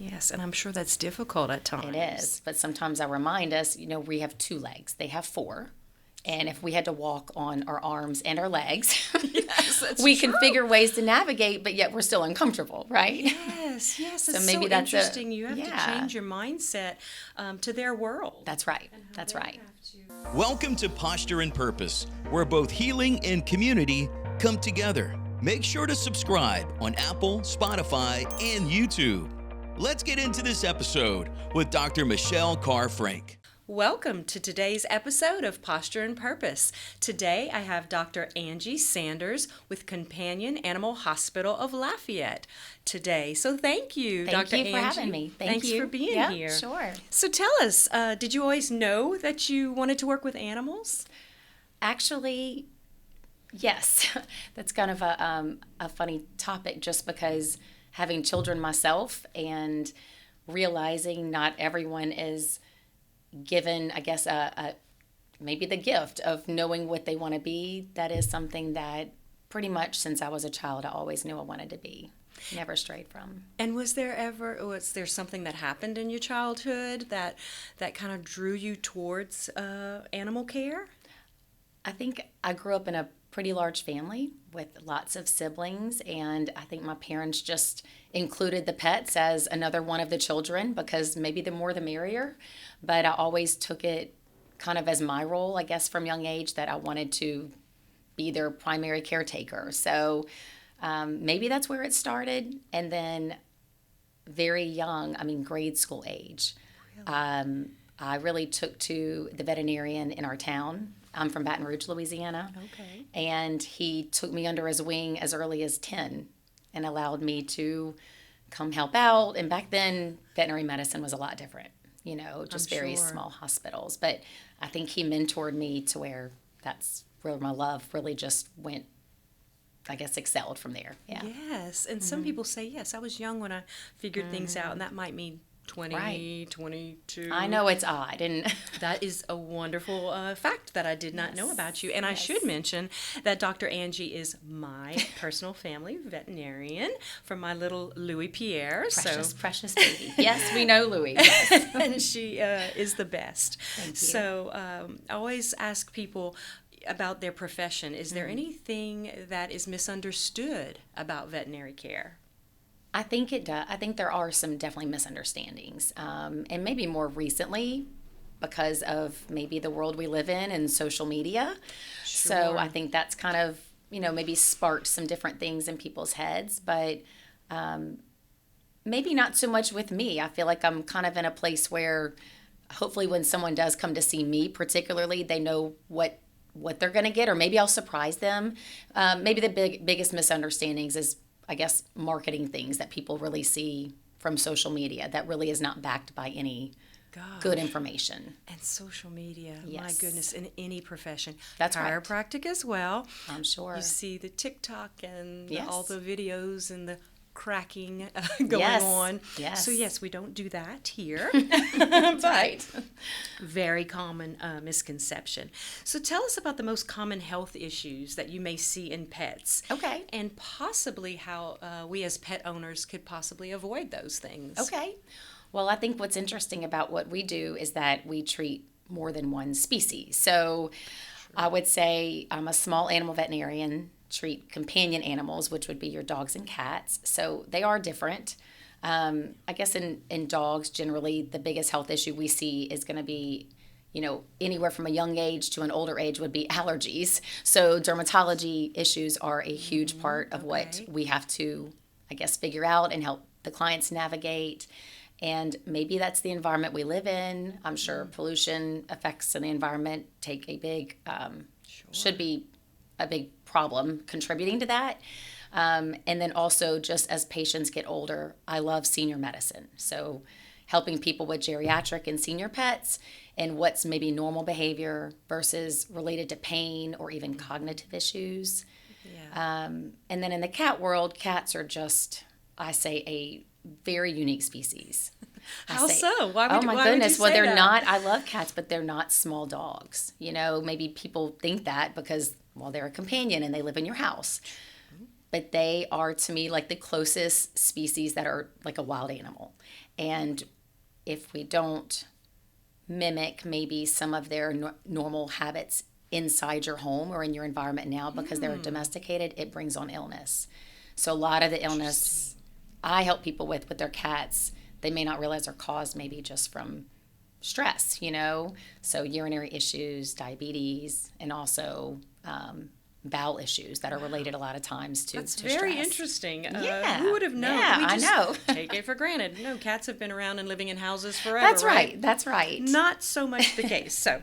Yes, and I'm sure that's difficult at times. It is, but sometimes I remind us, we have 2 legs. They have 4. And if we had to walk on our arms and our legs, Yes, that's we true. can figure ways to navigate, but yet we're still uncomfortable, right? Yes, yes. It's maybe so that's interesting. You have to yeah. change your mindset to their world. That's right. That's right. Welcome to Posture and Purpose, where both healing and community come together. Make sure to subscribe on Apple, Spotify, and YouTube. Let's get into this episode with Dr. Michelle Carr-Frank. Welcome to today's episode of Posture and Purpose. Today I have Dr. Angie Sanders with Companion Animal Hospital of Lafayette today. So thank you, Thank Dr. you Angie. for having me. Thanks you for being Yeah, here. Sure. So tell us, did you always know that you wanted to work with animals? Actually, yes. That's kind of a funny topic, just because having children myself and realizing not everyone is given, I guess, maybe the gift of knowing what they want to be. That is something that pretty much since I was a child, I always knew I wanted to be. Never strayed from. And was there something that happened in your childhood that kind of drew you towards animal care? I think I grew up in a pretty large family with lots of siblings, and I think my parents just included the pets as another one of the children because maybe the more the merrier. But I always took it kind of as my role, I guess, from young age, that I wanted to be their primary caretaker. So maybe that's where it started. And then very young, grade school age, I really took to the veterinarian in our town. I'm from Baton Rouge, Louisiana. Okay. And he took me under his wing as early as 10 and allowed me to come help out. And back then, veterinary medicine was a lot different, just very sure. small hospitals. But I think he mentored me to where that's where my love really just went, I guess, excelled from there. Yeah. Yes. And some people say, yes, I was young when I figured things out, and that might mean 20, Right. 22. I know it's odd. And That is a wonderful fact that I did not know about you. And I Yes. should mention that Dr. Angie is my personal family veterinarian from my little Louis Pierre. precious baby. Yes, we know Louis. Yes. And she is the best. Thank you. So I always ask people about their profession. Is there anything that is misunderstood about veterinary care? I think it does. I think there are some definitely misunderstandings, and maybe more recently because of maybe the world we live in and social media. So Sure. I think that's kind of, maybe sparked some different things in people's heads, but maybe not so much with me. I feel like I'm kind of in a place where hopefully when someone does come to see me particularly, they know what they're going to get, or maybe I'll surprise them. Maybe the biggest misunderstandings is, I guess, marketing things that people really see from social media that really is not backed by any good information. And social media, my Yes. goodness, in any profession. That's right. Chiropractic as well. I'm sure. You see the TikTok and Yes. all the videos and the cracking going Yes. on. Yes. So yes, we don't do that here. That's right. Very common misconception. So tell us about the most common health issues that you may see in pets. Okay. And possibly how we as pet owners could possibly avoid those things. Okay. Well, I think what's interesting about what we do is that we treat more than one species. So I would say I'm a small animal veterinarian, treat companion animals, which would be your dogs and cats. So they are different. I guess in dogs, generally, the biggest health issue we see is going to be, anywhere from a young age to an older age would be allergies. So dermatology issues are a huge part of what okay. we have to, I guess, figure out and help the clients navigate. And maybe that's the environment we live in. I'm sure pollution effects in the environment take a big, should be a big problem contributing to that. And then also just as patients get older, I love senior medicine. So helping people with geriatric and senior pets and what's maybe normal behavior versus related to pain or even cognitive issues. Yeah. And then in the cat world, cats are just, I say, a very unique species. How say, so? Why oh would, my why would goodness! you Well, say they're that? not. I love cats, but they're not small dogs. Maybe people think that because, well, they're a companion and they live in your house. but they are to me like the closest species that are like a wild animal. And if we don't mimic maybe some of their normal habits inside your home or in your environment now because they're domesticated, it brings on illness. So a lot of the illness I help people with their cats, they may not realize are caused maybe just from stress, so urinary issues, diabetes, and also bowel issues that are related a lot to That's to very stress. interesting. Yeah. Who would have known? Yeah, We just I know. take it for granted. No, cats have been around and living in houses forever. That's right. That's right. Not so much the case. So,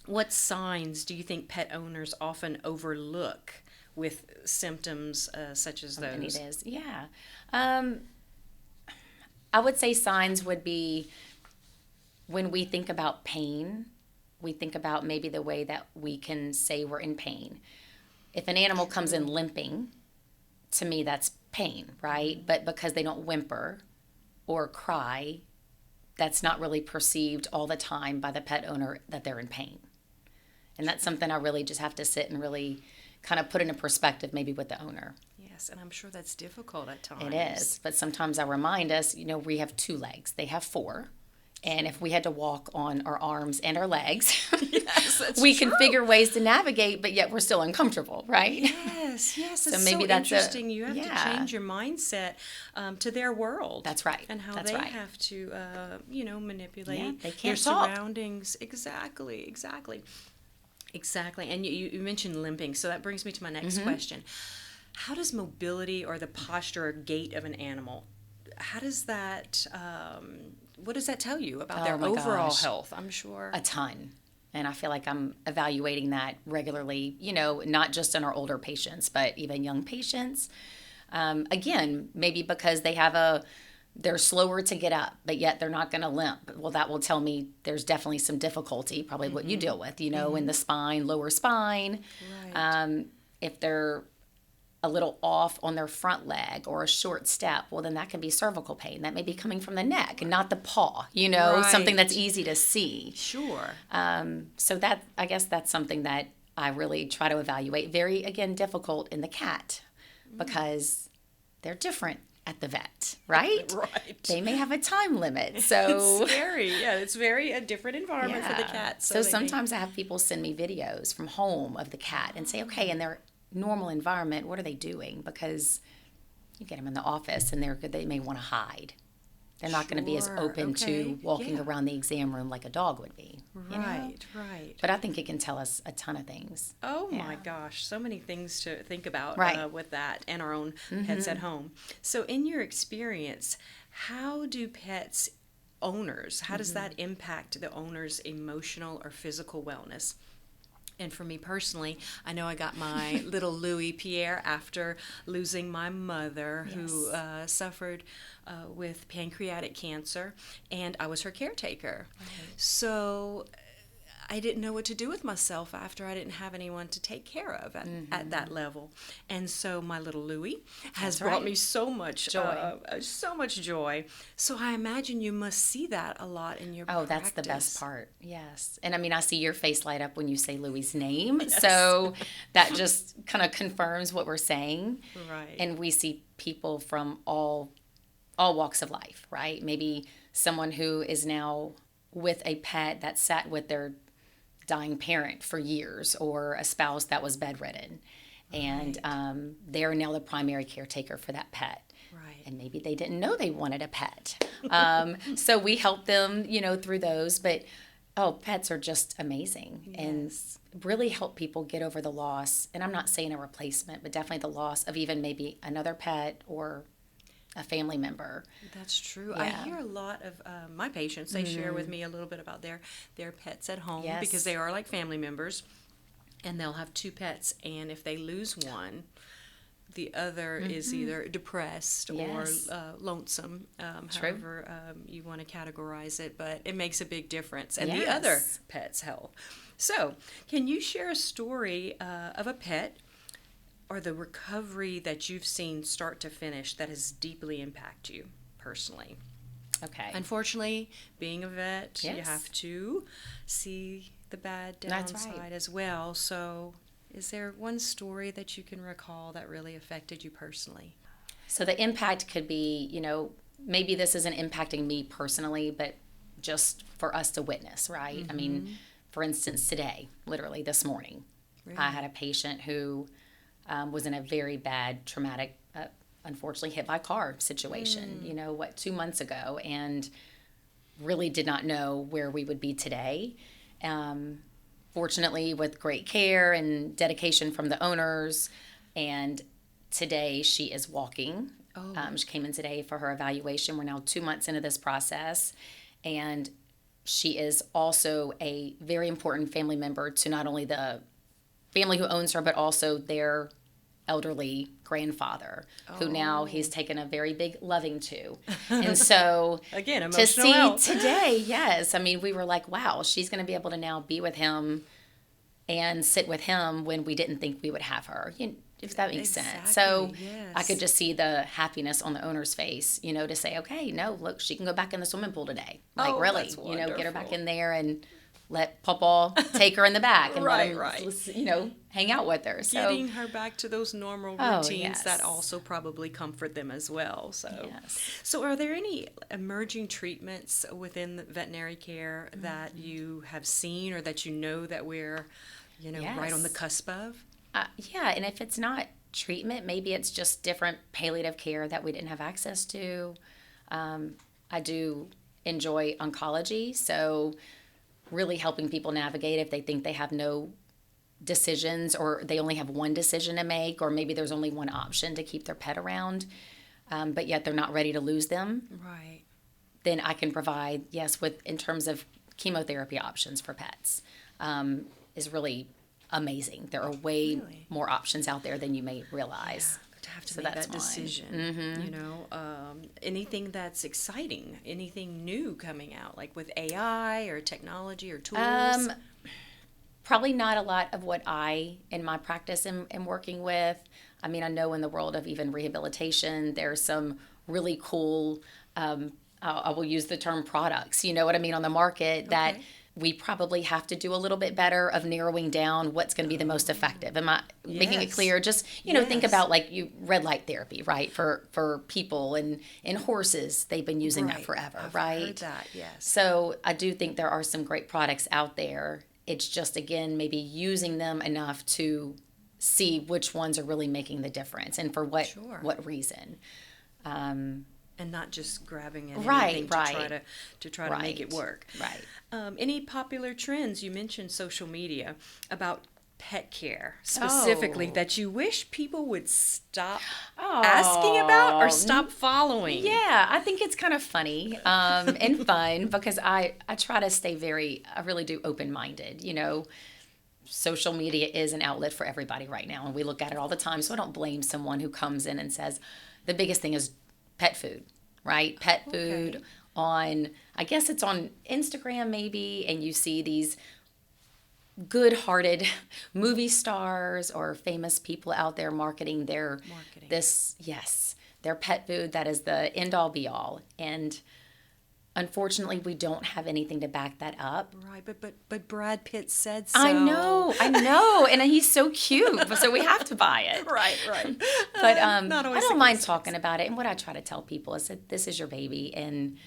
what signs do you think pet owners often overlook with symptoms such as And those? it is. Yeah. I would say signs would be when we think about pain, we think about maybe the way that we can say we're in pain. If an animal comes in limping, to me that's pain, right? But because they don't whimper or cry, that's not really perceived all the time by the pet owner that they're in pain. And that's something I really just have to sit and really kind of put into perspective maybe with the owner. Yes, and I'm sure that's difficult at times. It is. But sometimes I remind us, we have 2 legs. They have 4. And if we had to walk on our arms and our legs, Yes, that's we true. can figure ways to navigate, but yet we're still uncomfortable, right? Yes, yes. It's maybe so that's interesting. You have to yeah. change your mindset to their world. That's right. And how That's they right. have to, manipulate Yeah, they their can't talk. surroundings. Exactly. And you mentioned limping, so that brings me to my next Mm-hmm. question. How does mobility or the posture or gait of an animal, how does that, what does that tell you about their Oh my overall gosh. health? I'm sure. A ton. And I feel like I'm evaluating that regularly, not just in our older patients, but even young patients. Again, maybe because they're slower to get up, but yet they're not going to limp. Well, that will tell me there's definitely some difficulty, probably what you deal with, in the spine, lower spine. Right. If they're a little off on their front leg or a short step, well, then that can be cervical pain. That may be coming from the neck and not the paw, something that's Right. easy to see. Sure. So I guess that's something that I really try to evaluate. Very, again, difficult in the cat because they're different at the vet, right? Right. They may have a time limit. So It's scary. Yeah, it's very a different environment for the yeah. cat. So they may- sometimes I have people send me videos from home of the cat and say, okay, in their normal environment, what are they doing? Because you get them in the office and they may want to hide. They're not going to be as Sure, open okay, to walking yeah. around the exam room like a dog would be. Right, right. But I think it can tell us a ton of things. Oh my Yeah. gosh, so many things to think about Right. with that and our own pets at home. So, in your experience, how do pets owners, how does that impact the owner's emotional or physical wellness? And for me personally, I know I got my little Louis Pierre after losing my mother, who suffered with pancreatic cancer, and I was her caretaker. So I didn't know what to do with myself after I didn't have anyone to take care of at that level. And so my little Louis has That's brought right. me so much Joy. so much joy. So I imagine you must see that a lot in your Oh, practice. that's the best part. Yes. And I see your face light up when you say Louie's name. So that just kind of confirms what we're saying. Right. And we see people from all walks of life, right? Maybe someone who is now with a pet that sat with their dying parent for years, or a spouse that was bedridden. And they're now the primary caretaker for that pet. Right. And maybe they didn't know they wanted a pet. So we help them, through those. But, pets are just amazing and really help people get over the loss. And I'm not saying a replacement, but definitely the loss of even maybe another pet or a family member. That's true. I Yeah. hear a lot of my patients, they share with me a little bit about their pets at home Yes. because they are like family members, and they'll have 2 pets, and if they lose one, the other is either depressed Yes. or lonesome, True. however you want to categorize it, but it makes a big difference. And the other Yes. pet's health. So, can you share a story of a pet or the recovery that you've seen start to finish that has deeply impacted you personally? Okay. Unfortunately, being a vet, you Yes. have to see the bad That's right. downside as well. So, Is there one story that you can recall that really affected you personally? So the impact could be, maybe this isn't impacting me personally, but just for us to witness, right? I mean, for instance, today, literally this morning, I had a patient who was in a very bad traumatic, unfortunately hit by Carr situation, 2 months ago, and really did not know where we would be today. Fortunately, with great care and dedication from the owners, and today she is walking. She came in today for her evaluation. We're now 2 months into this process, and she is also a very important family member to not only the family who owns her, but also their elderly grandfather, who now he's taken a very big loving to. And so Again, to emotional see health. today, yes, I mean, we were like, wow, she's going to be able to now be with him and sit with him when we didn't think we would have her, if that makes sense. So yes. I could just see the happiness on the owner's face, to say, okay, no, look, she can go back in the swimming pool today. Like, really, that's get her back wonderful. in there and let Papa take her in the back and let him, hang out with her. So Getting her back to those normal Oh, routines yes. that also probably comfort them as well. Yes. So are there any emerging treatments within the veterinary care that you have seen or that that we're, right on the Yes. cusp of? Yeah, and if it's not treatment, maybe it's just different palliative care that we didn't have access to. I do enjoy oncology, so really helping people navigate if they think they have no decisions or they only have one decision to make, or maybe there's only one option to keep their pet around, but yet they're not ready to lose them. Right. Then I can provide, in terms of chemotherapy options for pets, is really amazing. There are way Really? more options out there than you may realize. To have to So make that's that fine. decision, anything that's exciting, anything new coming out, like with AI or technology or tools? Probably not a lot of what I, in my practice, am working with. I mean, I know in the world of even rehabilitation, there's some really cool, I will use the term products, you know what I mean, on the market that we probably have to do a little bit better of narrowing down what's going to be the most effective. Am I making it Yes. clear? Just, think about like red light therapy, right? For people and horses, they've been using that Right. forever, I've right? heard that, yes. So I do think there are some great products out there. It's just, again, maybe using them enough to see which ones are really making the difference and for what Sure. what reason. And not just grabbing at Right, anything right. to try to make it Right, work. right. Any popular trends? You mentioned social media about pet care specifically that you wish people would stop asking about or stop following. Yeah, I think it's kind of funny and fun because I try to stay I really do open-minded, Social media is an outlet for everybody right now, and we look at it all the time, so I don't blame someone who comes in and says, the biggest thing is pet food, right? Pet food on, I guess it's on Instagram maybe, and you see these good-hearted movie stars or famous people out there marketing their pet food that is the end-all be-all, and unfortunately we don't have anything to back that up. Right, but Brad Pitt said so. I know, and he's so cute, so we have to buy it. Right. But Not I always don't the mind case. talking about it, and what I try to tell people is that this is your baby, and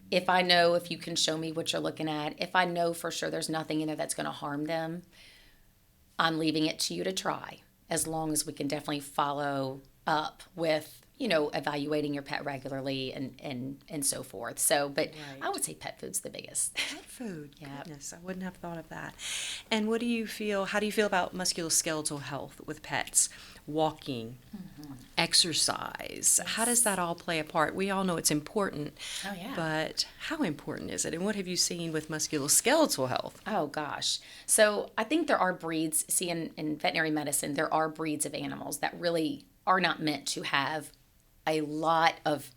if you can show me what you're looking at, if I know for sure there's nothing in there that's going to harm them, I'm leaving it to you to try, as long as we can definitely follow up with, evaluating your pet regularly and so forth. So, but I would say pet food's the biggest. Pet food. Yeah. Goodness, I wouldn't have thought of that. And how do you feel about musculoskeletal health with pets? Walking, exercise. How does that all play a part? We all know it's important. Oh, yeah. But how important is it? And what have you seen with musculoskeletal health? Oh, gosh. So I think there are breeds, in veterinary medicine, there are breeds of animals that really are not meant to have a lot of,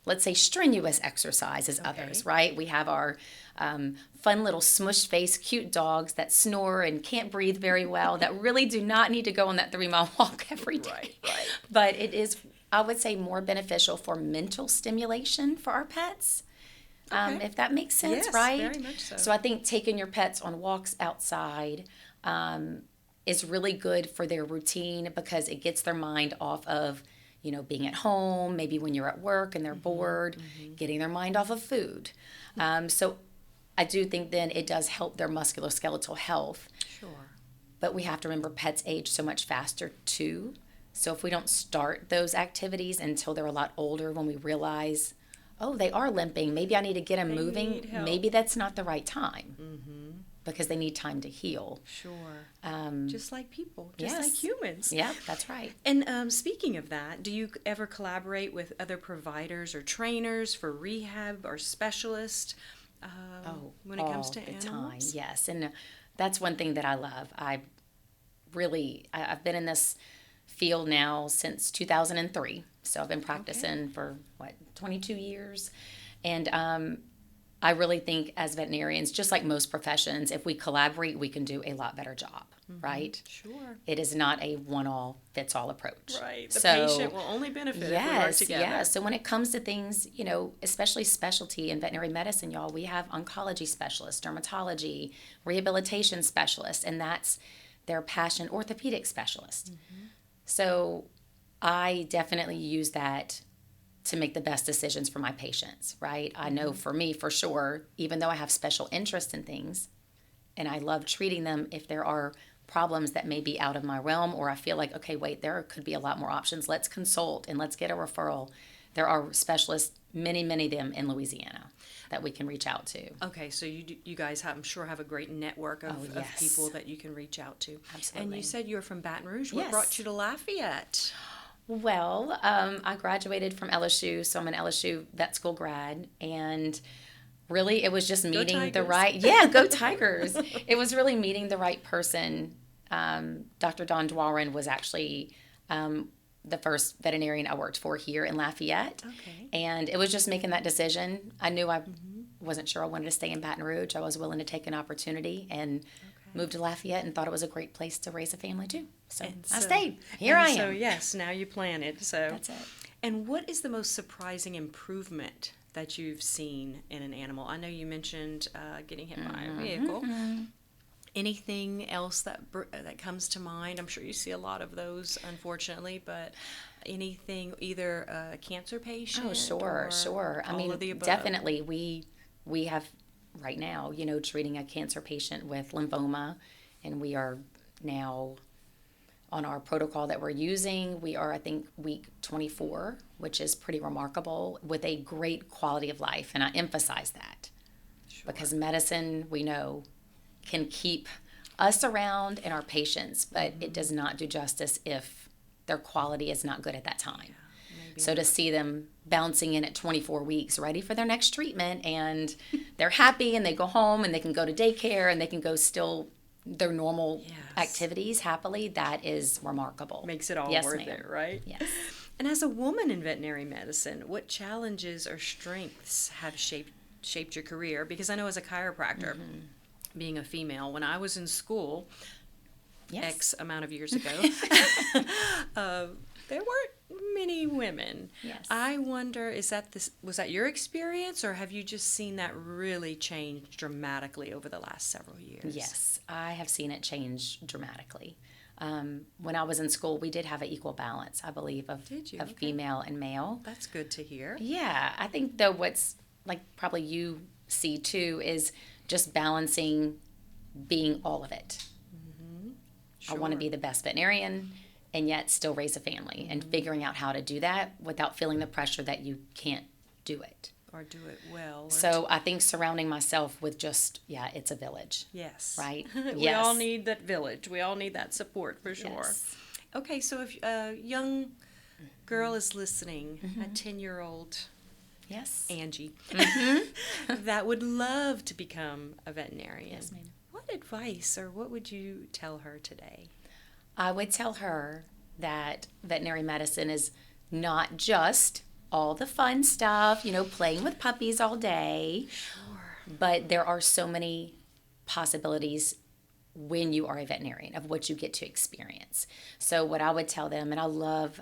let's say, strenuous exercise as others, right? We have our fun little smush face, cute dogs that snore and can't breathe very well that really do not need to go on that 3-mile walk every day. Right. But it is, I would say, more beneficial for mental stimulation for our pets. If that makes sense, Yes, right? very much so. So I think taking your pets on walks outside, is really good for their routine because it gets their mind off of, being at home, maybe when you're at work and they're bored, getting their mind off of food. So I do think then it does help their musculoskeletal health. Sure. But we have to remember pets age so much faster too. So if we don't start those activities until they're a lot older, when we realize, oh, they are limping, maybe I need to get them moving, maybe that's not the right time because they need time to heal. Sure. Just like people, just yes. like humans. Yeah, that's right. And speaking of that, do you ever collaborate with other providers or trainers for rehab or specialists when it comes to animals? Time, yes. And that's one thing that I love. I've been in this field now since 2003. So I've been practicing for 22 years. And I really think as veterinarians, just like most professions, if we collaborate, we can do a lot better job, right? Sure. It is not a one-all-fits-all approach. Right. The patient will only benefit if we work together. Yes. So when it comes to things, especially specialty in veterinary medicine, y'all, we have oncology specialists, dermatology, rehabilitation specialists, and that's their passion, orthopedic specialist. So I definitely use that to make the best decisions for my patients, right? I know for me, for sure, even though I have special interest in things and I love treating them, if there are problems that may be out of my realm or I feel like, okay, wait, there could be a lot more options, let's consult and let's get a referral. There are specialists, many of them in Louisiana that we can reach out to. Okay, so you guys I'm sure have a great network of people that you can reach out to. Absolutely. And you said you were from Baton Rouge. What brought you to Lafayette? Well, I graduated from LSU, so I'm an LSU vet school grad, and really it was just meeting the right, go Tigers. It was really meeting the right person. Dr. Don Dwarin was actually the first veterinarian I worked for here in Lafayette, and it was just making that decision. I knew I wasn't sure I wanted to stay in Baton Rouge. I was willing to take an opportunity and moved to Lafayette and thought it was a great place to raise a family too. So I stayed. Here I am. So yes, now you planted. So that's it. And what is the most surprising improvement that you've seen in an animal? I know you mentioned getting hit by a vehicle. Anything else that comes to mind? I'm sure you see a lot of those, unfortunately, but anything, either a cancer patient? Oh, sure. I mean, definitely. We have right now, treating a cancer patient with lymphoma, and we are now on our protocol that we're using. We are, I think, week 24, which is pretty remarkable, with a great quality of life, and I emphasize that because medicine, we know, can keep us around and our patients, but it does not do justice if their quality is not good at that time. So to see them bouncing in at 24 weeks, ready for their next treatment, and they're happy and they go home and they can go to daycare and they can go still their normal activities happily, that is remarkable. Makes it all worth it, right? Yes. And as a woman in veterinary medicine, what challenges or strengths have shaped your career? Because I know as a chiropractor, being a female, when I was in school, X amount of years ago, there weren't many women. Yes. I wonder, was that your experience, or have you just seen that really change dramatically over the last several years? Yes, I have seen it change dramatically. When I was in school, we did have an equal balance, I believe, of female and male. That's good to hear. Yeah, I think though what's like probably you see too is just balancing being all of it. Sure. I want to be the best veterinarian and yet still raise a family, and figuring out how to do that without feeling the pressure that you can't do it. Or do it well. So I think surrounding myself with just, it's a village. Yes. Right? We all need that village. We all need that support for sure. Yes. Okay, so if a young girl is listening, a 10-year-old Angie, that would love to become a veterinarian. Yes, ma'am. What advice or what would you tell her today? I would tell her that veterinary medicine is not just all the fun stuff, playing with puppies all day. Sure. But there are so many possibilities when you are a veterinarian of what you get to experience. So what I would tell them, and I love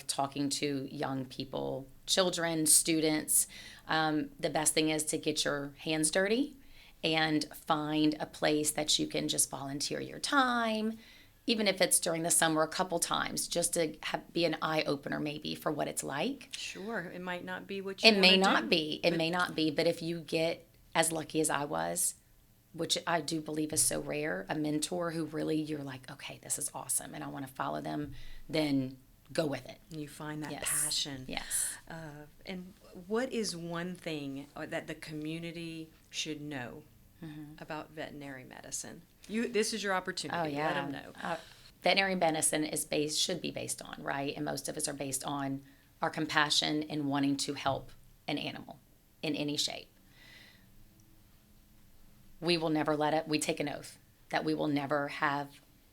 talking to young people, children, students, the best thing is to get your hands dirty and find a place that you can just volunteer your time, even if it's during the summer a couple times, just to be an eye opener maybe for what it's like. Sure, it might not be what you It may wanna not do, be. It may not be. But if you get as lucky as I was, which I do believe is so rare, a mentor who really you're like, okay, this is awesome and I want to follow them, then go with it. you find that passion. Yes. And what is one thing that the community should know about veterinary medicine? This is your opportunity. Oh yeah. Let them know. Veterinary medicine should be based on, right? And most of us are based on our compassion and wanting to help an animal in any shape. We will never we take an oath that we will never have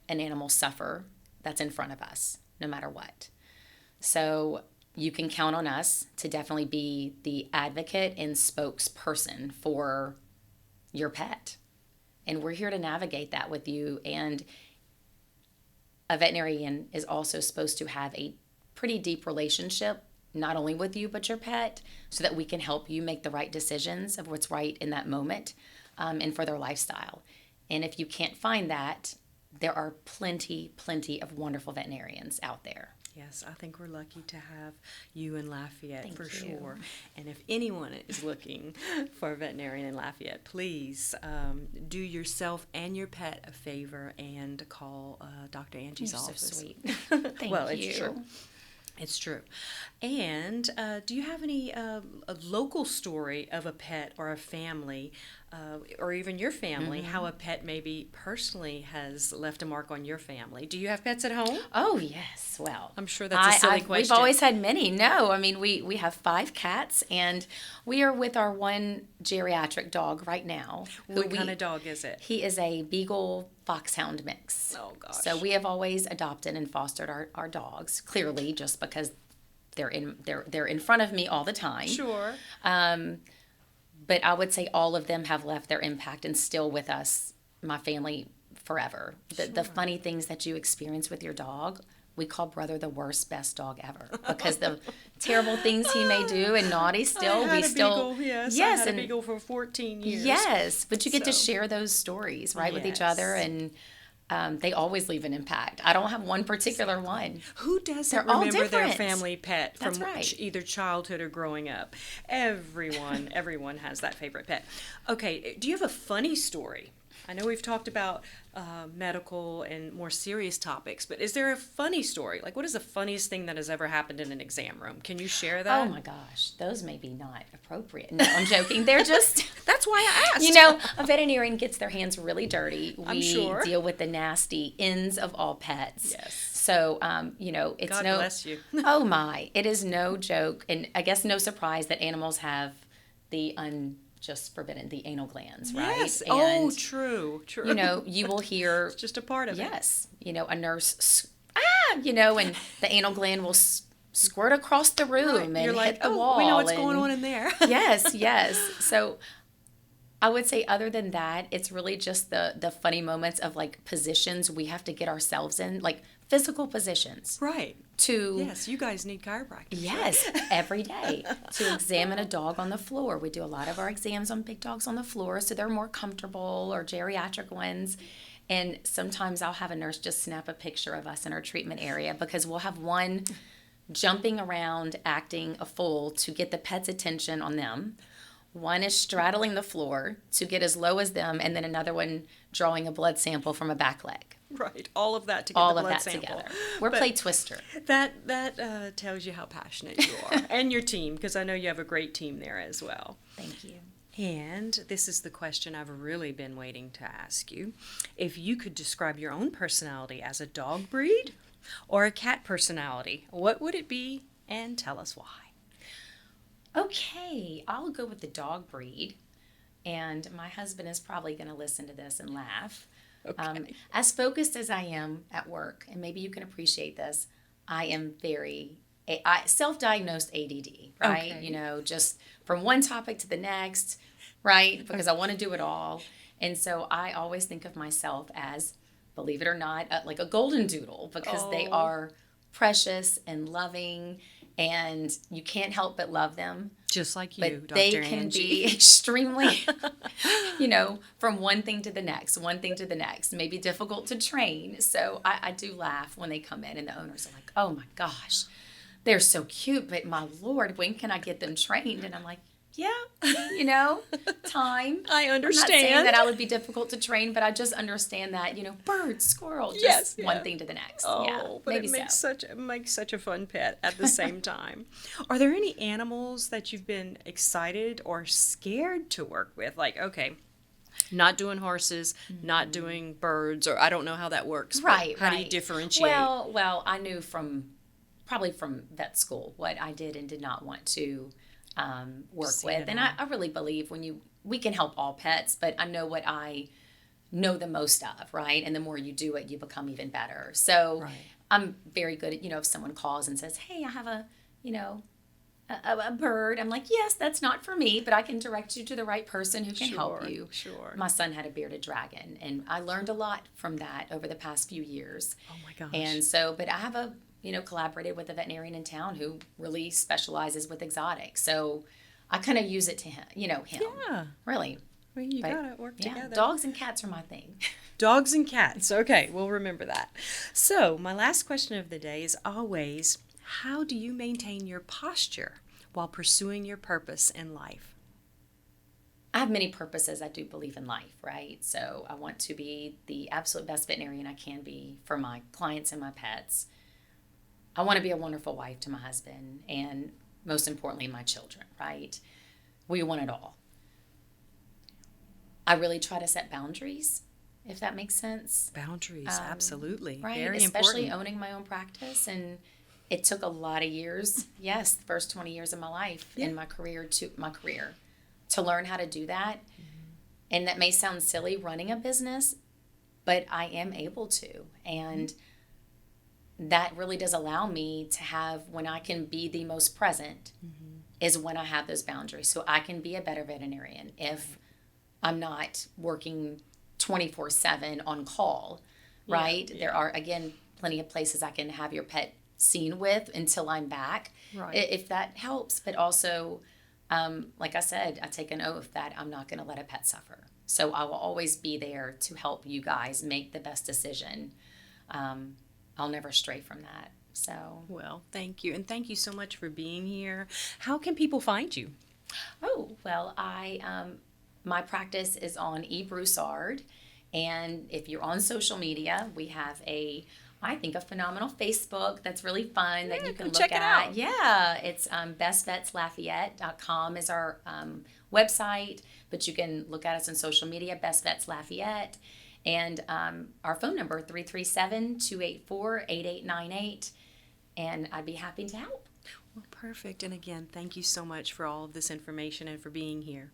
an animal suffer that's in front of us, no matter what. So you can count on us to definitely be the advocate and spokesperson for your pet. And we're here to navigate that with you. And a veterinarian is also supposed to have a pretty deep relationship, not only with you, but your pet, so that we can help you make the right decisions of what's right in that moment and for their lifestyle. And if you can't find that, there are plenty of wonderful veterinarians out there. Yes, I think we're lucky to have you in Lafayette. Thank for you. sure. And if anyone is looking for a veterinarian in Lafayette, please do yourself and your pet a favor and call Dr. Angie's You're office. so sweet. Thank Well, you. it's true. It's true. And do you have any a local story of a pet or a family, or even your family, how a pet maybe personally has left a mark on your family? Do you have pets at home? Oh, yes. Well, I'm sure that's a silly question. We've always had many. No, I mean, we have 5 cats, and we are with our one geriatric dog right now. What kind of dog is it? He is a Beagle Foxhound mix. Oh, gosh. So we have always adopted and fostered our dogs, clearly just because they're in front of me all the time. Sure. But I would say all of them have left their impact and still with us, my family, forever. The funny things that you experience with your dog, we call Brother the worst, best dog ever. Because the terrible things he may do and naughty still, I had a Beagle for 14 years. Yes, but you get to share those stories, right, with each other, and they always leave an impact. I don't have one particular one. Who doesn't They're all remember their different. family pet from That's right. either childhood or growing up? Everyone has that favorite pet. Okay, do you have a funny story? I know we've talked about medical and more serious topics, but is there a funny story? Like, what is the funniest thing that has ever happened in an exam room? Can you share that? Oh my gosh, those may be not appropriate. No, I'm joking. They're just, That's why I asked. you know, a veterinarian gets their hands really dirty. I'm We sure. deal with the nasty ends of all pets. Yes. So, you know, it's God no. bless you. Oh my, it is no joke, and I guess no surprise that animals have the just forbidden, the anal glands, right? Yes. And, True. you know, you will hear, It's just a part of it. yes, you know, a nurse, you know, and the anal gland will squirt across the room and You're like, hit the wall. we know what's and- going on in there. yes. So I would say other than that, it's really just the funny moments of like positions we have to get ourselves in, like physical positions Right. to Yes, you guys need chiropractic. yes, every day to examine a dog on the floor. We do a lot of our exams on big dogs on the floor so they're more comfortable, or geriatric ones. And sometimes I'll have a nurse just snap a picture of us in our treatment area because we'll have one jumping around acting a fool to get the pet's attention on them. One is straddling the floor to get as low as them, and then another one drawing a blood sample from a back leg. Right. All of that to get All the of blood that sample. together. We're But plate twister. That tells you how passionate you are, and your team, because I know you have a great team there as well. Thank you. And this is the question I've really been waiting to ask you. If you could describe your own personality as a dog breed or a cat personality, what would it be, and tell us why? Okay, I'll go with the dog breed. And my husband is probably going to listen to this and laugh. Okay. As focused as I am at work, and maybe you can appreciate this, I am very self-diagnosed ADD, right? Okay. You know, just from one topic to the next, right? Because I want to do it all. And so I always think of myself as, believe it or not, like a golden doodle, because they Oh. are precious and loving, and you can't help but love them. Just like but you, Dr. they can Angie. be extremely, from one thing to the next, maybe difficult to train. So I do laugh when they come in and the owners are like, oh my gosh, they're so cute, but my Lord, when can I get them trained? And I'm like, yeah, time. I I'm understand. not saying that I would be difficult to train, but I just understand that, birds, squirrel, just Yes, one yeah. thing to the next. Oh, Yeah, but maybe it makes so. such a fun pet at the same time. Are there any animals that you've been excited or scared to work with? Like, okay, not doing horses, not doing birds, or I don't know how that works. But Right, how do you right. differentiate? Well, I knew probably from vet school what I did and did not want to work See with. it And all. I really believe we can help all pets, but I know what I know the most of, right? And the more you do it, you become even better. So Right. I'm very good at, if someone calls and says, hey, I have a bird. I'm like, yes, that's not for me, but I can direct you to the right person who can help you. Sure. My son had a bearded dragon, and I learned a lot from that over the past few years. Oh my gosh. And so, but I have collaborated with a veterinarian in town who really specializes with exotics. So I kind of use it to him, him. Yeah. Really. I mean, you But, gotta work yeah, together. dogs and cats are my thing. Dogs and cats. Okay, we'll remember that. So, my last question of the day is always, how do you maintain your posture while pursuing your purpose in life? I have many purposes, I do believe, in life, right? So I want to be the absolute best veterinarian I can be for my clients and my pets. I want to be a wonderful wife to my husband and, most importantly, my children, right? We want it all. I really try to set boundaries, if that makes sense. Boundaries, absolutely. Right, Very especially important. owning my own practice. And it took a lot of years, yes, the first 20 years of my life in my career to learn how to do that. And that may sound silly, running a business, but I am able to. And that really does allow me to have, when I can be the most present, is when I have those boundaries. So I can be a better veterinarian if I'm not working 24/7 on call, right? Yeah. There are, again, plenty of places I can have your pet seen with until I'm back, Right. if that helps. But also, like I said, I take an oath that I'm not going to let a pet suffer. So I will always be there to help you guys make the best decision. I'll never stray from that. So, Well, thank you. And thank you so much for being here. How can people find you? well, my practice is on eBroussard. And if you're on social media, we have I think a phenomenal Facebook that's really fun that you can look check it at. out. Yeah, it's bestvetslafayette.com is our website, but you can look at us on social media, Best Vets Lafayette, and our phone number, 337-284-8898, and I'd be happy to help. Well, perfect. And again, thank you so much for all of this information and for being here.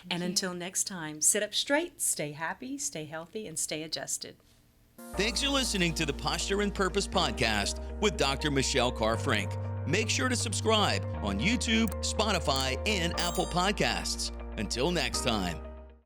And until next time, sit up straight, stay happy, stay healthy, and stay adjusted. Thanks for listening to the Posture and Purpose podcast with Dr. Michelle Carr-Frank. Make sure to subscribe on YouTube, Spotify, and Apple Podcasts. Until next time.